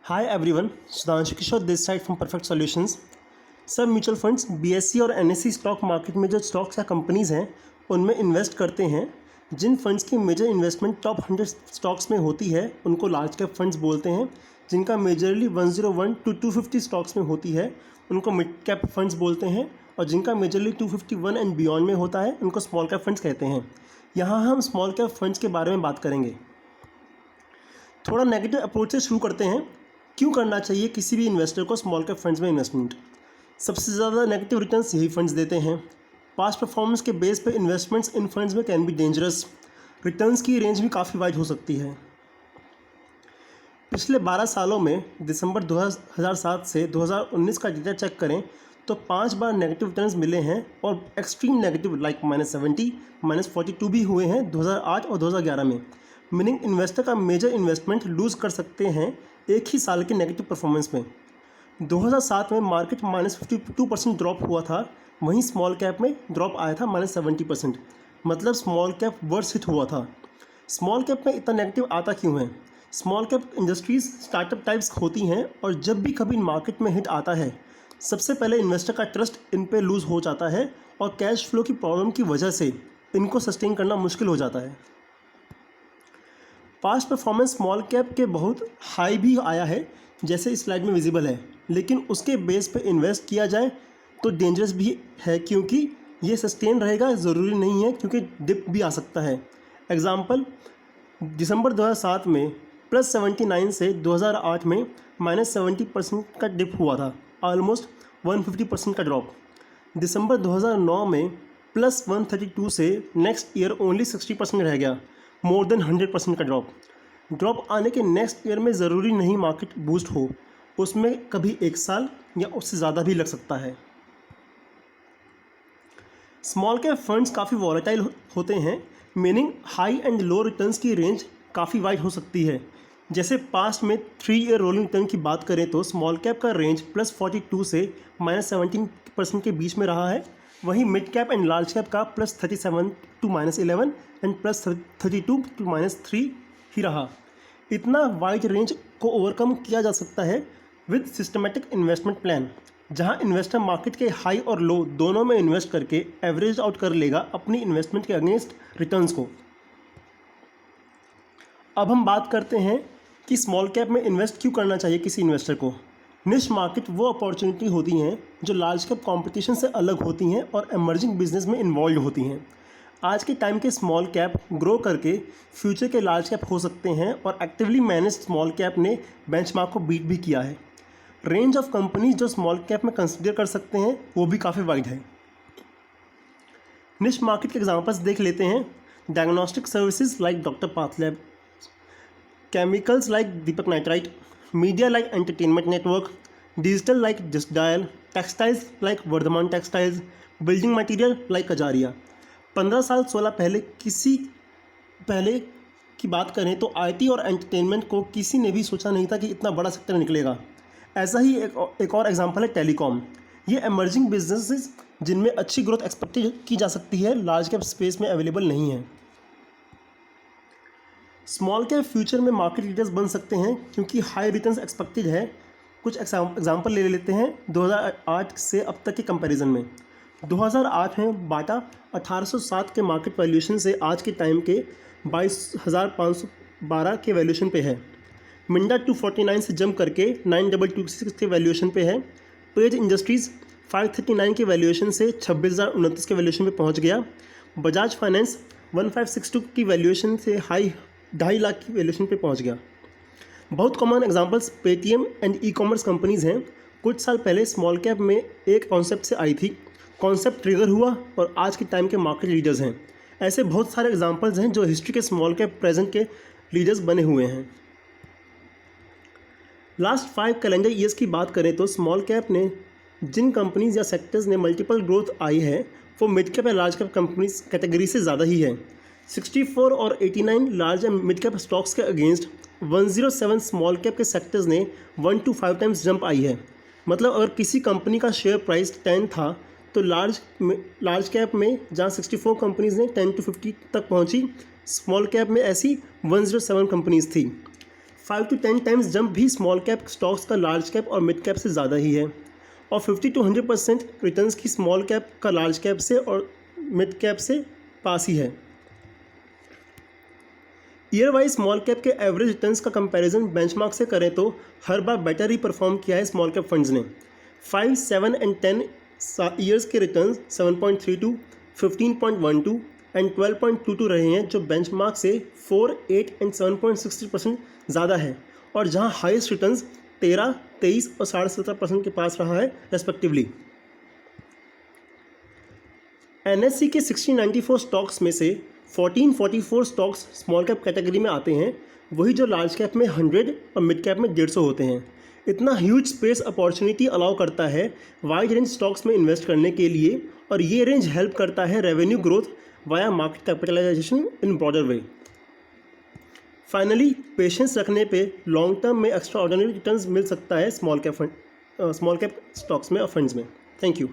Hi everyone, Sudhanshu Kishore this side from perfect solutions. सब mutual funds BSE और NSE stock market में जो stocks या कंपनीज़ हैं उनमें इन्वेस्ट करते हैं। जिन फंड्स की मेजर इन्वेस्टमेंट टॉप 100 स्टॉक्स में होती है उनको लार्ज कैप फंड्स बोलते हैं। जिनका मेजरली 101 टू 250 स्टॉक्स में होती है उनको मिड कैप फंड्स बोलते हैं, और जिनका मेजरली 251 एंड बियॉन्ड में होता है उनको स्मॉल कैप फंड्स कहते हैं। यहाँ हम स्मॉल कैप फंड्स के बारे में बात करेंगे। थोड़ा नेगेटिव अप्रोच से शुरू करते हैं। क्यों करना चाहिए किसी भी इन्वेस्टर को स्मॉल कैप फंड्स में इन्वेस्टमेंट? सबसे ज़्यादा नेगेटिव रिटर्न्स यही फंड्स देते हैं। पास्ट परफॉर्मेंस के बेस पे इन्वेस्टमेंट्स इन फंड्स में कैन बी डेंजरस। रिटर्न्स की रेंज भी काफ़ी वाइड हो सकती है। पिछले 12 सालों में दिसंबर 2007 से 2019 का डेटा चेक करें तो 5 बार नेगेटिव रिटर्न्स मिले हैं, और एक्सट्रीम नेगेटिव लाइक -70, -42 भी हुए हैं 2008 और 2011 में। मीनिंग इन्वेस्टर का मेजर इन्वेस्टमेंट लूज़ कर सकते हैं एक ही साल के नेगेटिव परफॉर्मेंस में। 2007 में मार्केट -52% ड्रॉप हुआ था, वहीं स्मॉल कैप में ड्रॉप आया था -70%। मतलब स्मॉल कैप वर्स्ट हिट हुआ था। स्मॉल कैप में इतना नेगेटिव आता क्यों है? Small cap industries startup types होती हैं, और जब भी कभी मार्केट में हिट आता है सबसे पहले इन्वेस्टर का ट्रस्ट इन पे लूज़ हो जाता है, और कैश फ्लो की प्रॉब्लम की वजह से इनको सस्टेन करना मुश्किल हो जाता है। पास्ट परफॉर्मेंस स्मॉल कैप के बहुत हाई भी आया है, जैसे इस स्लाइड में विजिबल है, लेकिन उसके बेस पे इन्वेस्ट किया जाए तो डेंजरस भी है, क्योंकि ये सस्टेन रहेगा ज़रूरी नहीं है, क्योंकि डिप भी आ सकता है। एग्जांपल, दिसंबर 2007 में +79 से 2008 में -70% का डिप हुआ था, ऑलमोस्ट 150% का ड्रॉप। दिसंबर 2009 में +132 से नेक्स्ट ईयर ओनली 60% रह गया, मोर देन 100% का ड्रॉप आने के नेक्स्ट ईयर में ज़रूरी नहीं मार्केट बूस्ट हो, उसमें कभी 1 साल या उससे ज़्यादा भी लग सकता है। स्मॉल कैप फंड्स काफ़ी वॉलेटाइल होते हैं, meaning high and low returns की रेंज काफ़ी वाइड हो सकती है। जैसे पास्ट में 3 ईयर रोलिंग रिटर्न की बात करें तो स्मॉल कैप का रेंज +42 से -17% के बीच में रहा है, वहीं mid cap and large cap का +37 टू -11 एंड +32 टू -3 ही रहा। इतना वाइड रेंज को ओवरकम किया जा सकता है विद सिस्टमेटिक इन्वेस्टमेंट प्लान, जहां इन्वेस्टर मार्केट के हाई और लो दोनों में इन्वेस्ट करके एवरेज आउट कर लेगा अपनी इन्वेस्टमेंट के अगेंस्ट रिटर्न्स को। अब हम बात करते हैं कि स्मॉल कैप में इन्वेस्ट क्यों करना चाहिए किसी इन्वेस्टर को। निश मार्केट वो अपॉर्चुनिटी होती हैं जो लार्ज कैप कंपटीशन से अलग होती हैं और एमर्जिंग बिजनेस में इन्वॉल्व होती हैं। आज के टाइम के स्मॉल कैप ग्रो करके फ्यूचर के लार्ज कैप हो सकते हैं, और एक्टिवली मैनेज स्मॉल कैप ने बेंचमार्क को बीट भी किया है। रेंज ऑफ कंपनीज जो स्मॉल कैप में कंसिडर कर सकते हैं वो भी काफ़ी वाइड है। निश मार्केट के एग्जांपल्स देख लेते हैं। Diagnostic services like doctor pathlab, chemicals like Deepak nitrite, media like entertainment network, digital like just dial, textiles like Vardhman textiles, building material like Kajaria. 15 साल 16 पहले की बात करें तो आईटी और एंटरटेनमेंट को किसी ने भी सोचा नहीं था कि इतना बड़ा सेक्टर निकलेगा। ऐसा ही एक और एग्जांपल है टेलीकॉम। ये एमर्जिंग बिजनेसेस जिनमें अच्छी ग्रोथ एक्सपेक्ट की जा सकती है, लार्ज कैप स्पेस में अवेलेबल नहीं है। स्मॉल कैप फ्यूचर में मार्केट लीडर्स बन सकते हैं क्योंकि हाई रिटर्न्स एक्सपेक्टेड है। कुछ एग्जांपल ले लेते हैं 2008 से अब तक के कंपैरिजन में। 2008 में बाटा 1807 के मार्केट वैल्यूएशन से आज के टाइम के 22,512 के वैल्यूएशन पे है। मिंडा 249 से जंप करके 9,226 के वैल्यूएशन पे है। पेज इंडस्ट्रीज़ 539 के वैल्यूएशन से 26,029 के वैल्यूएशन पे पहुंच गया। बजाज फाइनेंस 1562 की वैल्यूएशन से हाई 2.5 लाख की वैल्यूएशन पे पहुंच गया। बहुत common examples Paytm and e commerce companies हैं। कुछ साल पहले स्मॉल कैप में एक कॉन्सेप्ट से आई थी, कॉन्सेप्ट ट्रिगर हुआ और आज के टाइम के मार्केट लीडर्स हैं। ऐसे बहुत सारे एग्जांपल्स हैं जो हिस्ट्री के स्मॉल कैप प्रेजेंट के लीडर्स बने हुए हैं। लास्ट 5 कैलेंडर ईयर्स की बात करें तो स्मॉल कैप ने जिन कंपनीज या सेक्टर्स ने मल्टीपल ग्रोथ आई है वो मिड कैप या लार्ज कैप कंपनीज कैटेगरी से ज़्यादा ही है। 64 और 89 large and mid cap stocks के अगेंस्ट 107 स्मॉल कैप के सेक्टर्स ने 1 to 5 टाइम्स जंप आई है। मतलब अगर किसी कंपनी का शेयर प्राइस 10 था तो लार्ज कैप में जहाँ 64 कंपनीज ने 10 to 50 तक पहुँची, स्मॉल कैप में ऐसी 107 कंपनीज थी। 5 to 10 टाइम्स जंप भी स्मॉल कैप स्टॉक्स का लार्ज कैप और मिड कैप से ज़्यादा ही है, और 50 to 100% रिटर्न्स की स्मॉल कैप का लार्ज कैप से और मिड कैप से पास ही है। ईयर वाइज स्मॉल कैप के एवरेज रिटर्न्स का कंपैरिजन बेंचमार्क से करें तो हर बार बेटर ही परफॉर्म किया है स्मॉल कैप फंड्स ने। 5, 7 एंड 10 ईयर्स के रिटर्न्स 7.32, 15.12 एंड 12.22 रहे हैं, जो बेंचमार्क से 4, 8 एंड 7.60% ज़्यादा है, और जहां हाईएस्ट रिटर्न्स 13, 23 और 17.5% के पास रहा है रेस्पेक्टिवली। एनएससी के 1694 स्टॉक्स में से 1444 स्टॉक्स स्मॉल कैप कैटेगरी में आते हैं, वही जो लार्ज कैप में 100 और मिड कैप में 150 होते हैं। इतना ह्यूज स्पेस अपॉर्चुनिटी अलाउ करता है वाइड रेंज स्टॉक्स में इन्वेस्ट करने के लिए, और ये रेंज हेल्प करता है revenue growth via market capitalization in broader way. Finally, patience रखने पे लॉन्ग टर्म में एक्स्ट्रा ऑर्डिनरी रिटर्न्स मिल सकता है स्मॉल कैप स्टॉक्स में और फंड्स में। Thank you.